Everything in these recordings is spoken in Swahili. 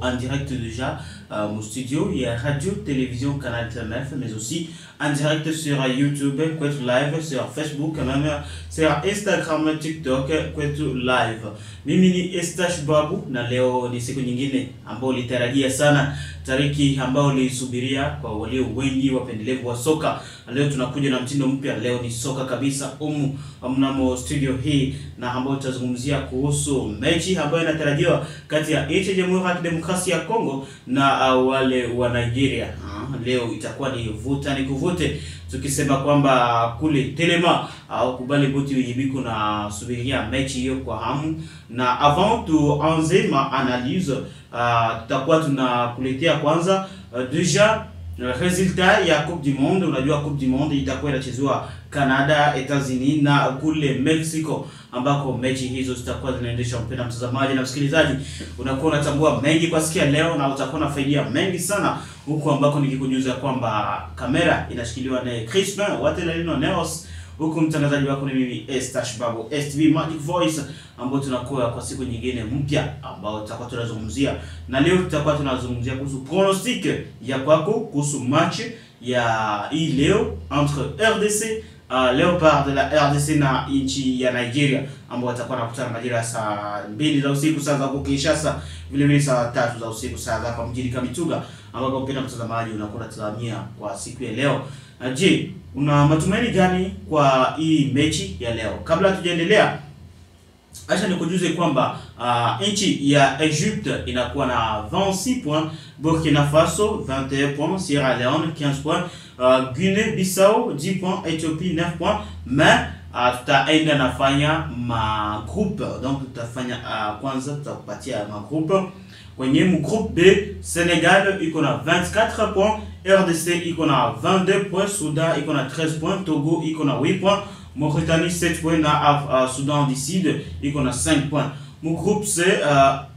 en direct déjà mon studio. Il y a Radio Télévision Canal 9, mais aussi en direct sur YouTube, Kwetu Live, sur Facebook, même sur Instagram, TikTok, Kwetu Live. Mimi ni Estash Babu na leo ni siku nyingine ambao litarajia sana, tariki ambao lisubiria kwa walio wengi wapendelevu wa soka. Leo tunakuja na mtindo mpya. Leo ni soka kabisa mnamo studio hii, na ambao tutazungumzia kuhusu mechi ambayo inatarajiwa kati ya nchi ya Jamhuri ya Kidemokrasia ya Kongo na wale wa Nigeria. Leo itakuwa ni vuta ni kuvute, tukisema kwamba kule Telema au kubali boti yibiko na subiria mechi hiyo kwa hamu. Na avant tuanze ma analyse, tutakuwa tunakuletea kwanza deja resultat ya Coupe du Monde. Unajua Coupe du Monde itakuwa inachezwa Canada, Etats-Unis na kule Mexico, ambako mechi hizo zitakuwa zinaendeshwa. Mpenda mtazamaji na msikilizaji, unakuwa unatambua mengi kwa sikia leo na utakuwa unafaidia mengi sana, huku ambako nikikujuza kwamba kamera inashikiliwa na Crispin Watelalino Neos, huku mtangazaji wako ni mimi Estash Babu, STV Magic Voice, ambao tunakuwa kwa siku nyingine mpya ambao tutakuwa tunazungumzia. Na leo tutakuwa tunazungumzia kuhusu pronostic ya kwako kuhusu match ya hii leo entre RDC Leopard de la RDC na nchi ya Nigeria, ambao watakuwa nakutana majira saa 2 za usiku saa za huko Kinshasa, vile vile saa 3 za usiku saa za hapa mjini Kamituga, ambao mpenda mtazamaji unakuwa unatazamia kwa siku ya leo. Je, una matumaini gani kwa hii mechi ya leo? Kabla tujaendelea, acha nikujuze kwamba nchi ya Egypte inakuwa na 26 points, Burkina Faso 21 points, Sierra Leone 15 points, Guinée Bissau 10 points, Ethiopie 9 points. Mais tutaenda nafanya ma groupe, donc tutafanya kwanza tutakupatia ma groupe. Kwenye groupe B, Senegal iko na 24 points, RDC iko na 22 points, Soudan iko na 13 points, Togo iko na 8 points, Mauritanie 7 points, na Soudan du Sud iko na 5 points. Mon groupe C,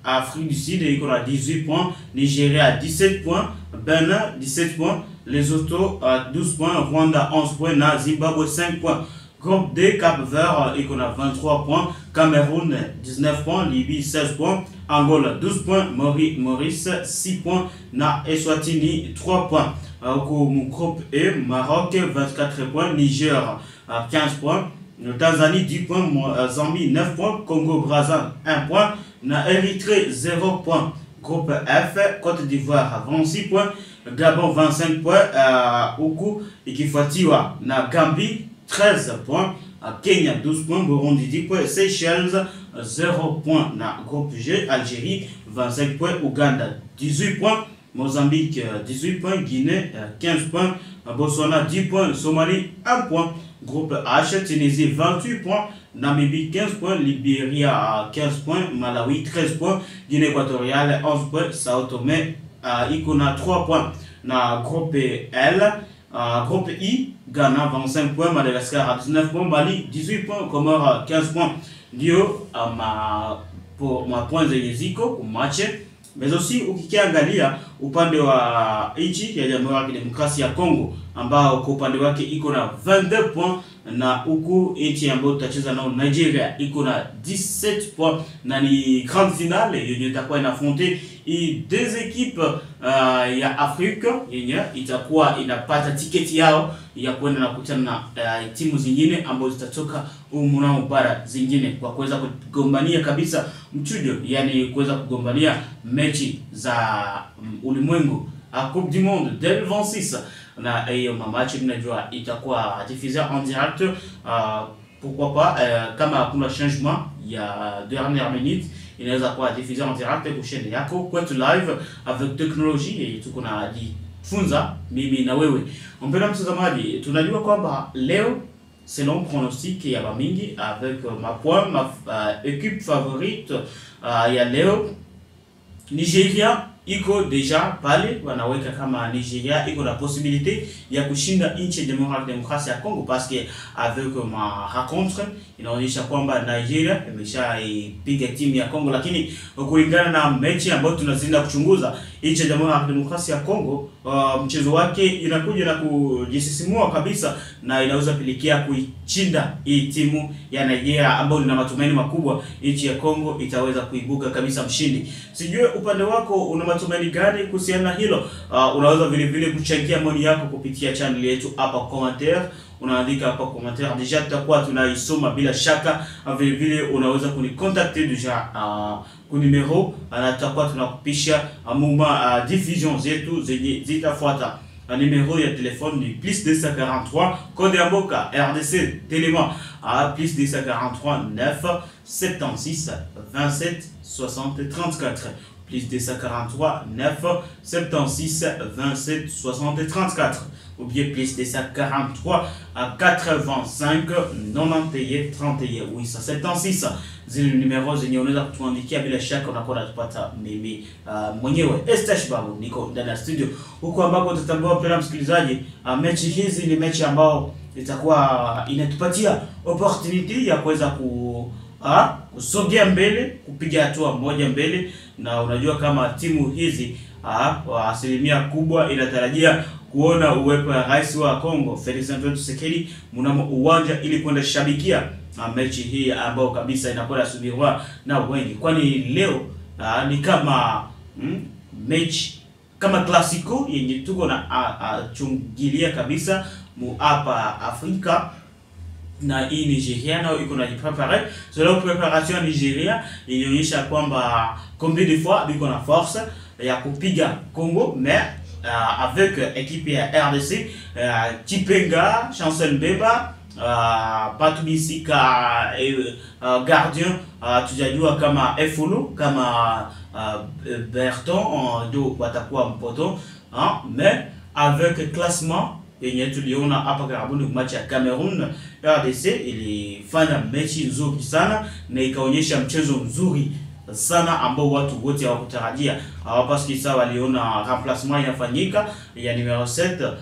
Afrique du Sud iko na 18 points, Nigeria 17 points, Benin 17 points, Lesotho 12 points, Rwanda 11 points, na Zimbabwe 5 points. Groupe D, Cap Vert iko na 23 points, Cameroun 19 points, Libye 16 points, Angola 12 points, Maurice 6 points, na Eswatini 3 points. Mon groupe E, Maroc 24 points, Niger 15 points, Tanzanie 10 points, Zambie 9 points, Congo Brazza 1 point, na Érythrée 0 points. Groupe F, Côte d'Ivoire 26 points, Gabon 25 points, huku ikifuatiwa na Gambie 13 points, Kenya 12 points, Burundi 10 points, Seychelles 0 points. Na groupe G, Algérie 25 points, Ouganda 18 points, Mozambique 18 points, Guinée 15 points, Botswana 10 points, Somalie 1 point. Groupe H, Tunisie 28 points, Namibie 15 points, Libéria 15 points, Malawi 13 points, Guinée équatoriale 11 points, Sao Tomé iko na 3 points. Na groupe L, groupe I, Ghana 25 points, Madagascar 19 points, Mali 18 points, Comores 15 points. Ndio ma points zenye ziko kumache. Mais aussi ukiangalia upande wa nchi ya Jamhuri ya Kidemokrasia ya Kongo, ambao kwa upande wake iko na 22 points, na huku nchi ambayo tutacheza nao Nigeria iko na 17 points, na ni grande finale yenye itakuwa inafonte hii deux équipes ya Afrika yenye itakuwa inapata tiketi yao ya kwenda na kukutana na timu zingine ambazo zitatoka mnamo bara zingine kwa kuweza kugombania kabisa mchujo, yani kuweza kugombania mechi za ulimwengu Coupe du Monde 2026. Na hiyo match mnajua itakuwa diffusée en direct, pourquoi pas kama hakuna changement ya dernière minute inaweza kuwa diffusée en direct kwa chaîne yako Kwetu Live avec technologie. Tuko na jifunza mimi na wewe mpenda mtazamaji. Tunajua kwamba leo selon pronostic ya bamingi avec ma équipe favorite ya leo, Nigeria iko deja pale, wanaweka kama Nigeria iko na possibilité ya kushinda nchi ya Jamhuri ya Kidemokrasia ya Kongo, parce que avec ma rencontre inaonyesha kwamba Nigeria imeshaipiga timu ya Kongo. Lakini kulingana na mechi ambayo tunazinda kuchunguza, nchi ya Jamhuri ya Kidemokrasia ya Kongo mchezo wake inakuja na kujisisimua kabisa, na inaweza pilikia kuichinda hii timu ya Nigeria ambayo ina matumaini makubwa nchi ya Kongo itaweza kuibuka kabisa mshindi. Sijue upande wako una matumaini gani kuhusiana na hilo? Unaweza vile vile kuchangia maoni yako kupitia channel yetu hapa commentaire. Unaandika hapa commentaire, deja tutakuwa tunaisoma bila shaka. Vile vile unaweza kunicontacter deja ku numero na tutakuwa tunakupisha muma diffusion zetu zenye zitafuata. Numéro de téléphone du plus 243 code ya mboka RDC Téléma plus 243 9 76 27 60 34 plus 243 9 76 27 60 34 ou bien plus 243 85 91 31 876. Zile numero zenye unaweza kutuandikia bila shaka, unakuwa unatupata mimi mwenyewe Estash Babu, niko ndani ya studio huko ambako utatambua pia msikilizaji, mechi hizi ni mechi ambao itakuwa inatupatia opportunity ya kuweza kusogea mbele, kupiga hatua moja mbele. Na unajua kama timu hizi kwa asilimia kubwa inatarajia kuona uwepo wa rais wa Kongo Felix Antoine Tshisekedi mnamo uwanja ili kwenda shabikia mechi hii ambao kabisa inakwenda subiriwa na wengi, kwani leo ni kama mechi kama klasiko yenye tuko na chungilia kabisa mu hapa Afrika. Na hii Nigeria nao iko na jiprepare. So la preparation ya Nigeria ilionyesha kwamba combien de fois biko na force ya kupiga Congo, mais avec équipe ya RDC, Chipenga, Chancel Mbeba, Patubisika gardien, tujajua kama Efulu, kama Berton do watakuwa mpoto, mais avec classement yenye tuliona hapa karibuni match ya Cameroon, RDC ilifanya mechi nzuri sana na ikaonyesha mchezo mzuri sana ambao watu wote hawakutarajia. Parce que ça waliona remplacement inafanyika ya numero 7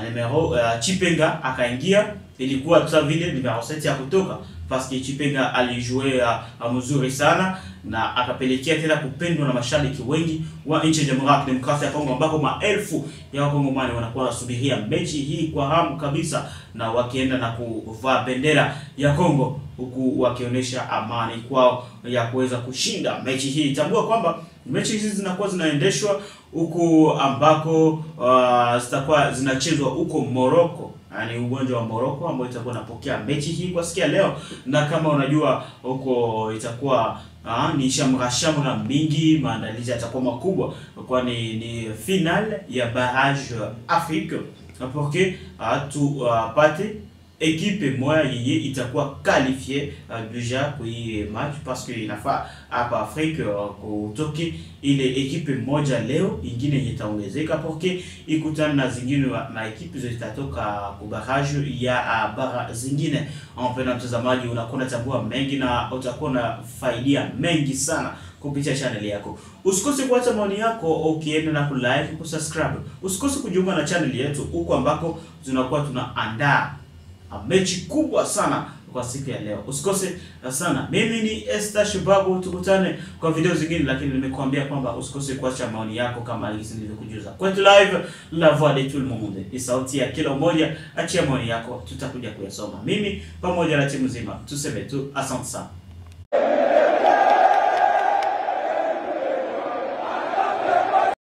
numero Chipenga akaingia, ilikuwa tu vile numero 7 ya kutoka parce que Chipenga alijouer mzuri sana na akapelekea tena kupendwa na mashabiki wengi wa nchi ya Jamhuri ya Kidemokrasia ya Kongo, ambako maelfu ya Wakongomani wanakuwa wasubiria mechi hii kwa hamu kabisa, na wakienda na kuvaa bendera ya Kongo huku wakionyesha amani kwao ya kuweza kushinda mechi hii. Tambua kwamba mechi hizi zinakuwa zinaendeshwa huku ambako zitakuwa zinachezwa huko Morocco. Ni uwanja wa Morocco ambao itakuwa napokea mechi hii kwa sikia leo. Na kama unajua huko itakuwa ni shamra mingi, maandalizi yatakuwa makubwa kwani ni final ya barrage Afrique pour que tupate équipe moja yenye itakuwa qualifiée déjà pour hii match, parce que inafaa hapa Afrique kutoke ile equipe moja leo, ingine itaongezeka pour que ikutane na zingine na equipe zitatoka ku barrage ya bara zingine. Mpendwa mtazamaji, unakuwa tambua mengi na utakuwa na faidia mengi sana kupitia channel yako. Usikose kuacha maoni yako ukienda na kulike, kusubscribe. Usikose kujiunga na channel yetu huko ambako tunakuwa tunaandaa mechi kubwa sana kwa siku ya leo. Usikose sana. Mimi ni Estash Babu, tukutane kwa video zingine, lakini nimekuambia kwamba usikose kuacha maoni yako kama hizi nilivyokujuza. Kwetu live, la voix de tout le monde. Ni sauti ya kila mmoja, achia maoni yako, tutakuja kuyasoma. Mimi pamoja na timu nzima tuseme tu asante sana.